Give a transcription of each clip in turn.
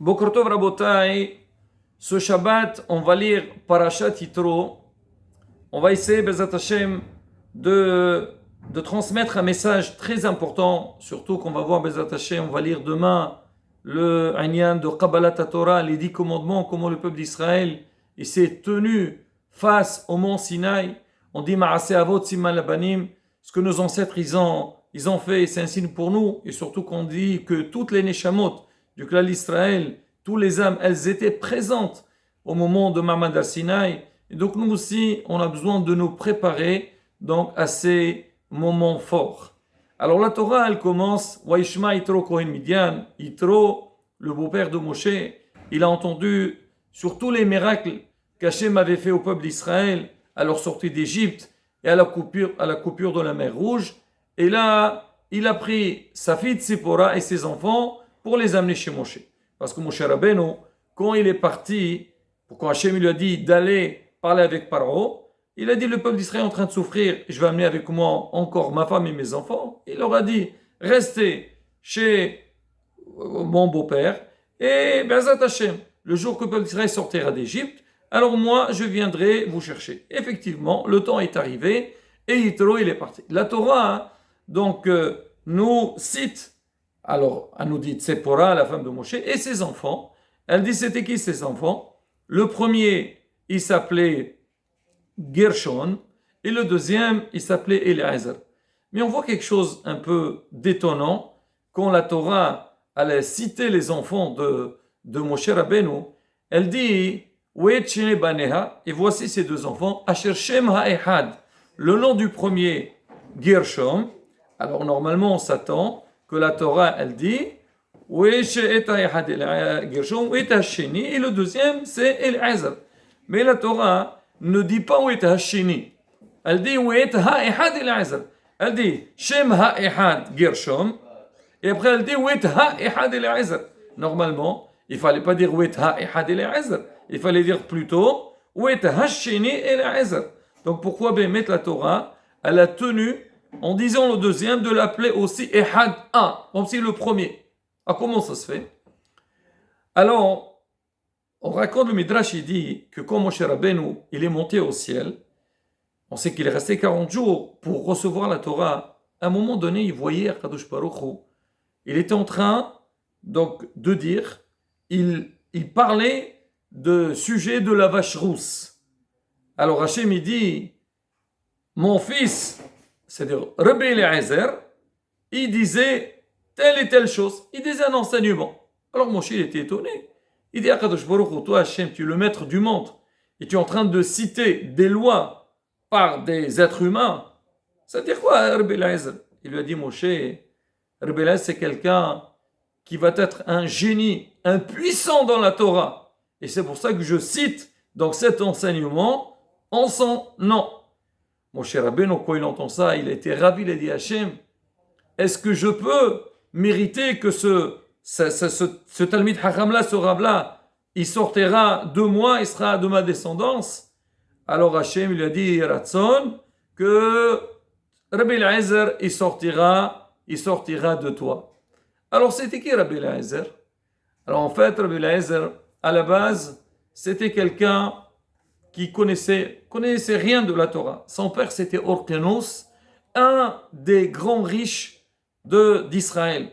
Boker Tov Rabotai, ce Shabbat, on va lire Parashat Yitro. On va essayer, Bezat Hashem, de transmettre un message très important, surtout qu'on va voir, Bezat Hashem, on va lire demain le Inyan de Kabbalat Torah, les 10 commandements, comment le peuple d'Israël il s'est tenu face au mont Sinaï. On dit Ma'aseh Avot Siman Labanim, ce que nos ancêtres ils ont fait, c'est un signe pour nous, et surtout qu'on dit que toutes les Neshamot du clan d'Israël, tous les âmes, elles étaient présentes au moment de Ma'amad al-Sinaï. Et donc nous aussi, on a besoin de nous préparer donc à ces moments forts. Alors la Torah, elle commence, Waishma Yitro Kohen Midian, Yitro, le beau-père de Moshe, il a entendu sur tous les miracles qu'Hachem avait fait au peuple d'Israël à leur sortie d'Égypte et à la coupure de la mer Rouge. Et là, il a pris sa fille Tzipora et ses enfants pour les amener chez Moshe. Parce que Moshe Rabbeinu, quand il est parti, quand Hachem lui a dit d'aller parler avec Paro, il a dit le peuple d'Israël est en train de souffrir, je vais amener avec moi encore ma femme et mes enfants. Il leur a dit restez chez mon beau-père et Bezat Hachem, le jour que le peuple d'Israël sortira d'Égypte, alors moi je viendrai vous chercher. Effectivement, le temps est arrivé et Yitro il est parti. La Torah donc nous cite, alors elle nous dit Tzipora, la femme de Moshe, et ses enfants. Elle dit c'était qui ses enfants? Le premier il s'appelait Gershon, et le deuxième, il s'appelait Eliezer. Mais on voit quelque chose un peu d'étonnant, quand la Torah allait citer les enfants de Moshe Rabbeinu, elle dit, et voici ces deux enfants, Asher Shem Ha'ehad, le nom du premier, Gershom. Alors normalement, on s'attend que la Torah, elle dit, Gershom, et le deuxième, c'est Eliezer. Mais la Torah ne dit pas où est Hashini. Elle dit où est Ha'ehad Eliezer. Elle dit Shem Ha'ehad Gershom. Et après elle dit où est Ha'ehad Eliezer. Normalement, il ne fallait pas dire où est Ha'ehad Eliezer. Il fallait dire plutôt où est Hashini Eliezer. Donc pourquoi mettre la Torah, elle a tenu, en disant le deuxième, de l'appeler aussi Ehad 1, comme si le premier. Ah, comment ça se fait? Alors, on raconte, le Midrash, il dit que quand Moshe Rabbeinu, il est monté au ciel, on sait qu'il est resté 40 jours pour recevoir la Torah. À un moment donné, il voyait Akadosh Baruch Hu. Il était en train donc de dire, il parlait de sujet de la vache rousse. Alors Hachem, il dit, mon fils, c'est-à-dire Rabbi Eliezer, il disait telle et telle chose. Il disait un enseignement. Alors Moshe, il était étonné. Il dit à Kadosh Baruch Hu, toi Hachem, tu es le maître du monde, et tu es en train de citer des lois par des êtres humains. Ça veut dire quoi, Rabbi Eliezer? Il lui a dit, Moshe, Rabbi Eliezer, c'est quelqu'un qui va être un génie, un puissant dans la Torah. Et c'est pour ça que je cite dans cet enseignement en son nom. Moshe Rabbeinu, quand il entend ça, il a été ravi, il a dit, Hachem, est-ce que je peux mériter que ce Talmid Hacham-là, ce Rav-là, il sortira de moi, il sera de ma descendance? Alors Hachem lui a dit, Ratson, que Rabbi Eliezer, il sortira de toi. Alors c'était qui Rabbi Eliezer? Alors en fait, Rabbi Eliezer, à la base, c'était quelqu'un qui connaissait rien de la Torah. Son père, c'était Orkenos, un des grands riches d'Israël.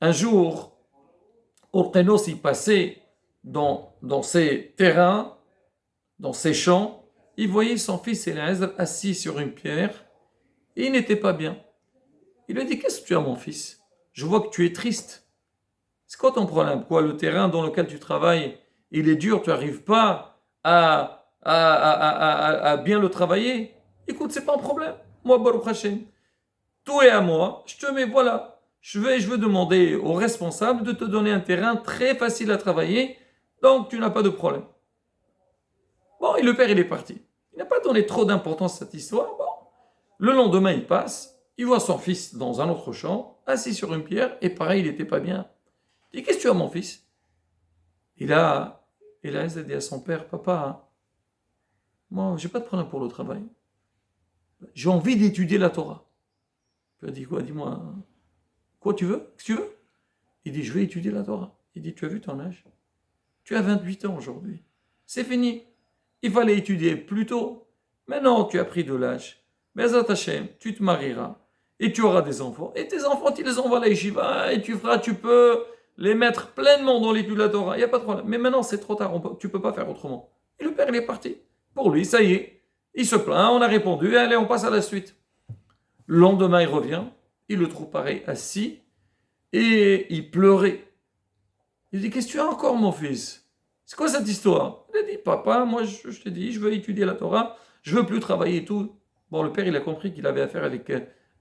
Un jour, Orkenos y passait dans ses terrains, dans ses champs. Il voyait son fils Eliezer assis sur une pierre et il n'était pas bien. Il lui a dit, qu'est-ce que tu as, mon fils? Je vois que tu es triste. C'est quoi ton problème? Quoi, le terrain dans lequel tu travailles, il est dur, tu n'arrives pas à bien le travailler? Écoute, c'est pas un problème. Moi, Baruch Hashem, tout est à moi. Je te mets, voilà. Je veux demander au responsable de te donner un terrain très facile à travailler, donc tu n'as pas de problème. Bon, et le père, il est parti. Il n'a pas donné trop d'importance à cette histoire. Bon, le lendemain, il passe, il voit son fils dans un autre champ, assis sur une pierre, et pareil, il n'était pas bien. Il dit, qu'est-ce que tu as, mon fils? Il a dit à son père, papa, moi, j'ai pas de problème pour le travail. J'ai envie d'étudier la Torah. Il a dit quoi? Dis-moi, quoi tu veux? Qu'est-ce que tu veux? Il dit, je vais étudier la Torah. Il dit, tu as vu ton âge? Tu as 28 ans aujourd'hui. C'est fini. Il fallait étudier plus tôt. Maintenant, tu as pris de l'âge. Bezat Hashem, tu te marieras. Et tu auras des enfants. Et tes enfants, tu les envoies à la yeshiva. Et tu peux les mettre pleinement dans l'étude de la Torah. Il n'y a pas de problème. Mais maintenant, c'est trop tard. Tu ne peux pas faire autrement. Et le père, il est parti. Pour lui, ça y est. Il se plaint. On a répondu. Allez, on passe à la suite. Le lendemain, il revient. Il le trouve pareil, assis. Et il pleurait. Il dit, qu'est-ce que tu as encore, mon fils? C'est quoi cette histoire? Il a dit, papa, moi, je te dis, je veux étudier la Torah. Je veux plus travailler et tout. Bon, le père, il a compris qu'il avait affaire avec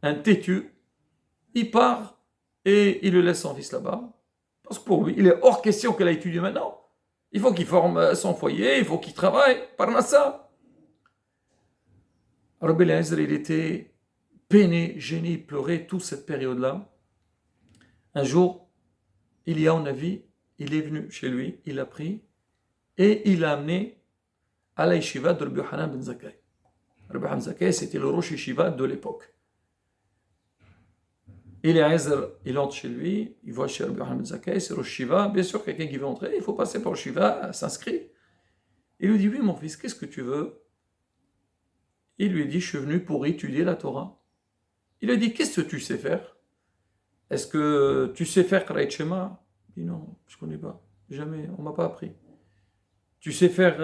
un têtu. Il part et il le laisse son fils là-bas. Parce que pour lui, il est hors question qu'il a étudié maintenant. Il faut qu'il forme son foyer, il faut qu'il travaille. Parnassa. Rabbi Eliezer, il était peiné, gêné, il pleurait toute cette période-là. Un jour, on a vu, il est venu chez lui, il l'a pris et il l'a amené à la yeshiva de Rabbi Yochanan ben Zakkai. Rabbi Yochanan ben Zakkai, c'était le rosh yeshiva de l'époque. Eliezer, il entre chez lui, il voit chez Rabbi Yochanan ben Zakkai, c'est rosh yeshiva. Bien sûr, quelqu'un qui veut entrer, il faut passer par le yeshiva, s'inscrit. Il lui dit, oui mon fils, qu'est-ce que tu veux? Il lui dit, je suis venu pour étudier la Torah. Il lui dit, qu'est-ce que tu sais faire? Est-ce que tu sais faire Kriyat Shema? Il dit, non, je ne connais pas. Jamais, on ne m'a pas appris. Tu sais faire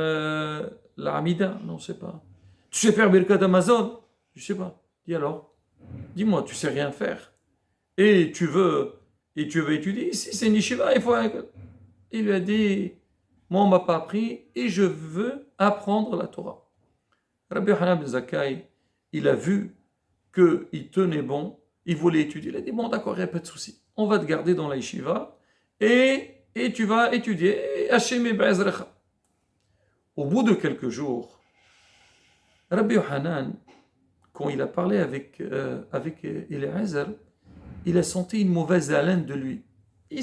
la Hamida? Non, je ne sais pas. Tu sais faire Birkat Amazon? Je ne sais pas. Dis alors, dis-moi, tu ne sais rien faire. Et tu veux étudier? Ici, c'est une yeshiva, il faut... Il lui a dit, moi, on ne m'a pas appris et je veux apprendre la Torah. Rabbi Yochanan ben Zakkai, il a vu qu'il tenait bon, il voulait étudier. Il a dit, bon, d'accord, il n'y a pas de souci. On va te garder dans la yeshiva et tu vas étudier. Hashem be'ezrecha. Au bout de quelques jours, Rabbi Yochanan, quand il a parlé avec Eliezer, il a senti une mauvaise haleine de lui. Il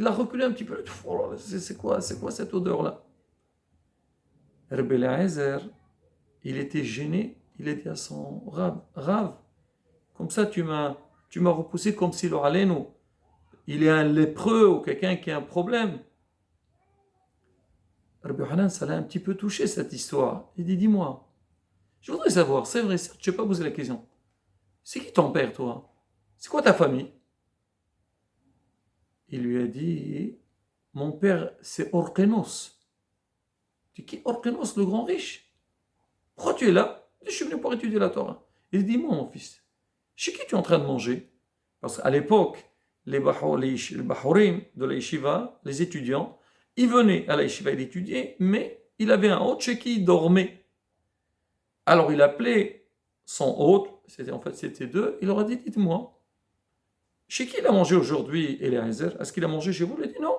a reculé un petit peu. Oh, c'est quoi cette odeur-là? Rabbi Eliezer, il était gêné. Il a dit à son Rav, comme ça tu m'as repoussé comme si l'oraleno, il est un lépreux ou quelqu'un qui a un problème. Rabbi Yochanan, ça l'a un petit peu touché cette histoire. Il dit, dis-moi, je voudrais savoir, c'est vrai, je ne vais pas poser la question. C'est qui ton père, toi? C'est quoi ta famille? Il lui a dit, mon père, c'est Orkenos. Tu dis, qui Orkenos, le grand riche? Pourquoi tu es là? Je suis venu pour étudier la Torah. Il dit, moi, mon fils, chez qui tu es en train de manger? Parce qu'à l'époque, les bahurim de la yeshiva, les étudiants, ils venaient à la yeshiva, ils étudiaient, mais il avait un hôte chez qui il dormait. Alors il appelait son hôte, c'était deux, il leur a dit, dites-moi, chez qui il a mangé aujourd'hui, Eliezer? Est-ce qu'il a mangé chez vous? Il a dit, non,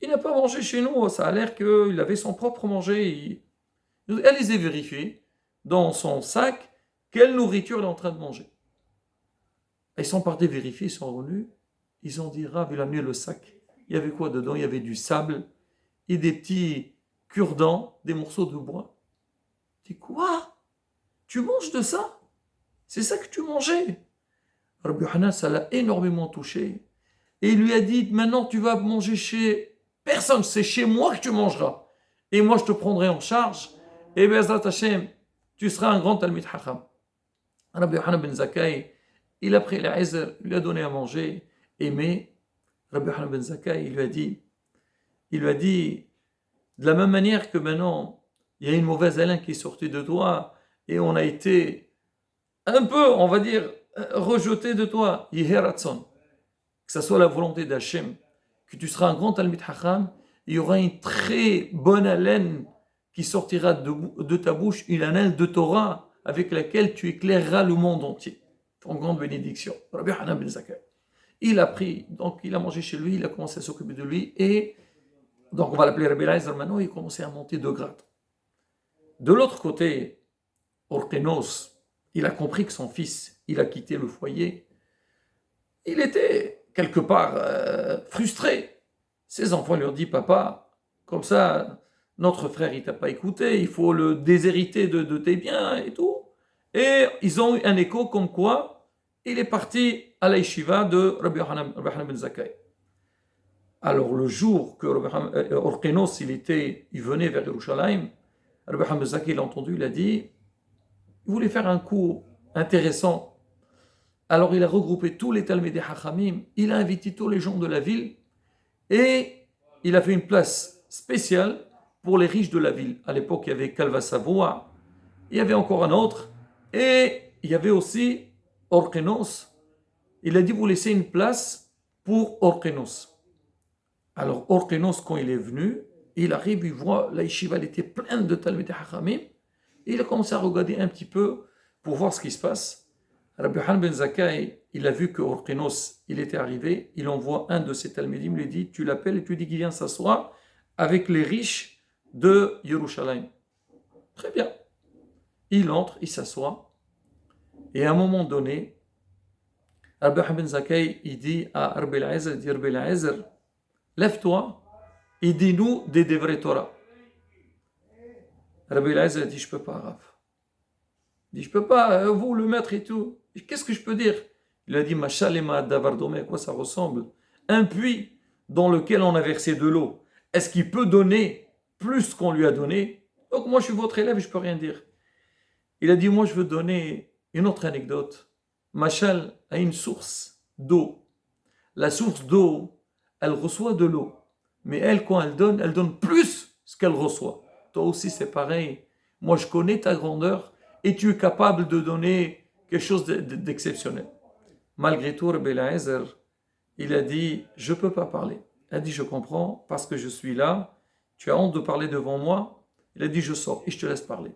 il n'a pas mangé chez nous, ça a l'air qu'il avait son propre manger. Allez-y vérifier dans son sac quelle nourriture il est en train de manger. Ils sont partis vérifier, ils sont revenus, ils ont dit, Rav, il a mis le sac. Il y avait quoi dedans? Il y avait du sable et des petits cure-dents, des morceaux de bois. Je dis, quoi? Tu manges de ça? C'est ça que tu mangeais? Rabbi Yochanan, ça l'a énormément touché. Et il lui a dit, maintenant tu vas manger chez personne, c'est chez moi que tu mangeras. Et moi je te prendrai en charge. Et Be'ezrat Hashem, tu seras un grand Talmid Chacham. Rabbi Yochanan ben Zakkai, il a pris Eliezer, il lui a donné à manger. Mais Rabbi Yochanan ben Zakkai, il lui a dit, de la même manière que maintenant, il y a une mauvaise haleine qui est sortie de toi, et on a été un peu, on va dire, rejeté de toi, Yeheratson, que ce soit la volonté d'Hachem, que tu seras un grand Talmid Chacham, il y aura une très bonne haleine qui sortira de ta bouche, une haleine de Torah, avec laquelle tu éclaireras le monde entier. En grande bénédiction. Rabbi Yochanan ben Zakkai. Il a pris, donc il a mangé chez lui, il a commencé à s'occuper de lui, et donc on va l'appeler Rabbi Eliezer maintenant, il a commencé à monter de grade. De l'autre côté, Orkenos, il a compris que son fils, il a quitté le foyer. Il était quelque part frustré. Ses enfants lui ont dit, papa, comme ça, notre frère, il t'a pas écouté, il faut le déshériter de tes biens et tout. Et ils ont eu un écho comme quoi il est parti à la yeshiva de Rabbi Yochanan ben Zakkai. Alors le jour que Orkenos il venait vers Yerushalayim, Rabbi Hamid Zaki l'a entendu, il a dit, il voulait faire un cours intéressant. Alors il a regroupé tous les Talmidei Hachamim, il a invité tous les gens de la ville et il a fait une place spéciale pour les riches de la ville. À l'époque, il y avait Calva Savoie, il y avait encore un autre et il y avait aussi Orkenos. Il a dit, vous laissez une place pour Orkenos. Alors Orkenos, quand il est venu, il arrive, il voit la yeshiva, elle était pleine de Talmidei Hachamim, et il a commencé à regarder un petit peu pour voir ce qui se passe. Rabbi Yochanan ben Zakkai, il a vu que Orkenos, il était arrivé, il envoie un de ses Talmidim, lui dit, tu l'appelles et tu dis qu'il vient s'asseoir avec les riches de Yerushalayim. Très bien. Il entre, il s'assoit, et à un moment donné, Rabbi Yochanan ben Zakkai, il dit à Rabbi Eliezer, il dit, Rabbi Eliezer, lève-toi et dis-nous des Devrei Torah. Rabbi Eliezer a dit, je peux pas, Rav. Il dit, je peux pas, vous, le maître et tout. Qu'est-ce que je peux dire? Il a dit, Machalema Davardome, à quoi ça ressemble? Un puits dans lequel on a versé de l'eau. Est-ce qu'il peut donner plus qu'on lui a donné? Donc moi, je suis votre élève et je peux rien dire. Il a dit, moi, je veux donner une autre anecdote. Machal a une source d'eau. La source d'eau, elle reçoit de l'eau. Mais elle, quand elle donne plus ce qu'elle reçoit. Toi aussi, c'est pareil. Moi, je connais ta grandeur et tu es capable de donner quelque chose d'exceptionnel. Malgré tout, Rabbi Eliezer, il a dit, je ne peux pas parler. Il a dit, je comprends, parce que je suis là. Tu as honte de parler devant moi. Il a dit, je sors et je te laisse parler.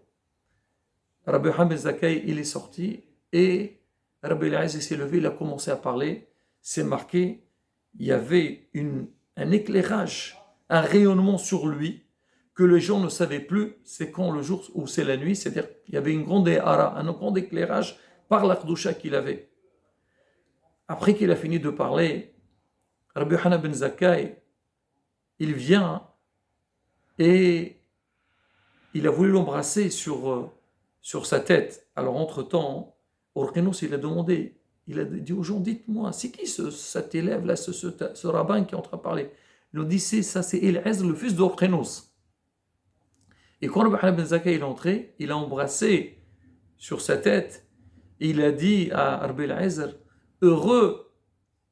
Rabbi Hamid Zakkai, il est sorti et Rabbi Eliezer s'est levé, il a commencé à parler. C'est marqué, il y avait un éclairage, un rayonnement sur lui que les gens ne savaient plus, c'est quand le jour ou c'est la nuit, c'est-à-dire qu'il y avait une grande hara, un grand éclairage par la Kedusha qu'il avait. Après qu'il a fini de parler, Rabbi Yochanan ben Zakkai, il vient et il a voulu l'embrasser sur sa tête. Alors entre-temps, Orkenos, il a demandé, il a dit aux gens, dites-moi, c'est qui cet élève là, ce rabbin qui est en train de parler? Il nous dit, ça c'est Eliezer, le fils d'Orkenos. Et quand Rabbi Yochanan ben Zakkai est entré, il a embrassé sur sa tête et il a dit à Rabbi Eliezer,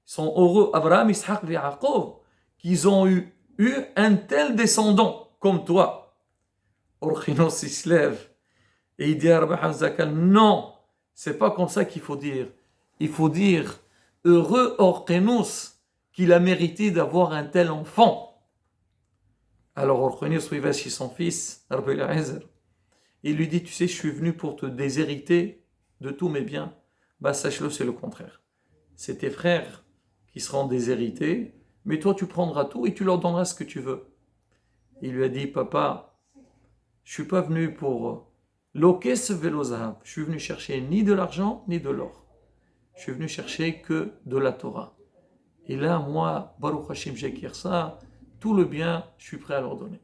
sont heureux Abraham, Ishaq et Yaakov, qu'ils ont eu un tel descendant comme toi. Orkenos il se lève et il dit à Rabbi Yochanan ben Zakkai, non, c'est pas comme ça qu'il faut dire. Il faut dire, heureux Orkenos qu'il a mérité d'avoir un tel enfant. Alors Orkenos va chez son fils, Rabbi Eliezer. Il lui dit, tu sais, je suis venu pour te déshériter de tous mes biens. Bah sache-le, c'est le contraire. C'est tes frères qui seront déshérités, mais toi tu prendras tout et tu leur donneras ce que tu veux. Il lui a dit, papa, je suis pas venu pour l'okes velozahav. Je suis venu chercher ni de l'argent ni de l'or. Je suis venu chercher que de la Torah. Et là, moi, Baruch Hashem, j'acquiers ça, tout le bien, je suis prêt à leur donner.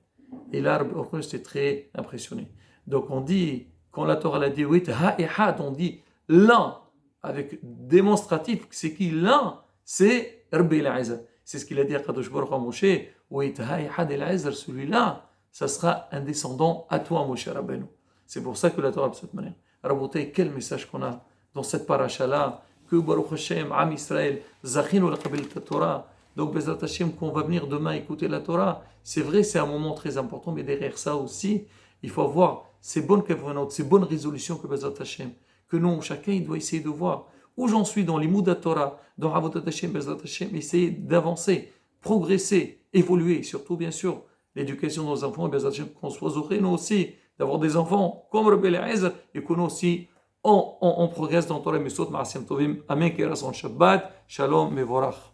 Et là, Orkenos était très impressionné. Donc on dit, quand la Torah l'a dit, oui, ha'ehad, on dit l'un, avec démonstratif, c'est qui l'un? C'est Rabbi Eliezer. C'est ce qu'il a dit à Kadosh Baruch Hu Moshe, oui, ha'ehad Eliezer, celui-là, ça sera un descendant à toi, Moshe Rabbeinu. C'est pour ça que la Torah de cette manière. Raboté, quel message qu'on a dans cette paracha-là, que Baruch Hashem, Am Israël, Zachinu la Kabbalah Torah. Donc, Bezrat Hashem, qu'on va venir demain écouter la Torah, c'est vrai, c'est un moment très important, mais derrière ça aussi, il faut avoir ces bonnes kavanot, ces bonnes résolutions que Bezrat Hashem, que nous, chacun, il doit essayer de voir où j'en suis dans l'Imoud Torah, dans Avodat Hashem, Bezrat Hashem, essayer d'avancer, progresser, évoluer, surtout, bien sûr, l'éducation de nos enfants, Bezrat Hashem, qu'on soit zoré, nous aussi, d'avoir des enfants comme Rabbi Eliezer, et que nous aussi, on progresse dans Torah Mesot, Ma'asiyam Tovim, Amen, Kera son Shabbat, Shalom, Mevorach.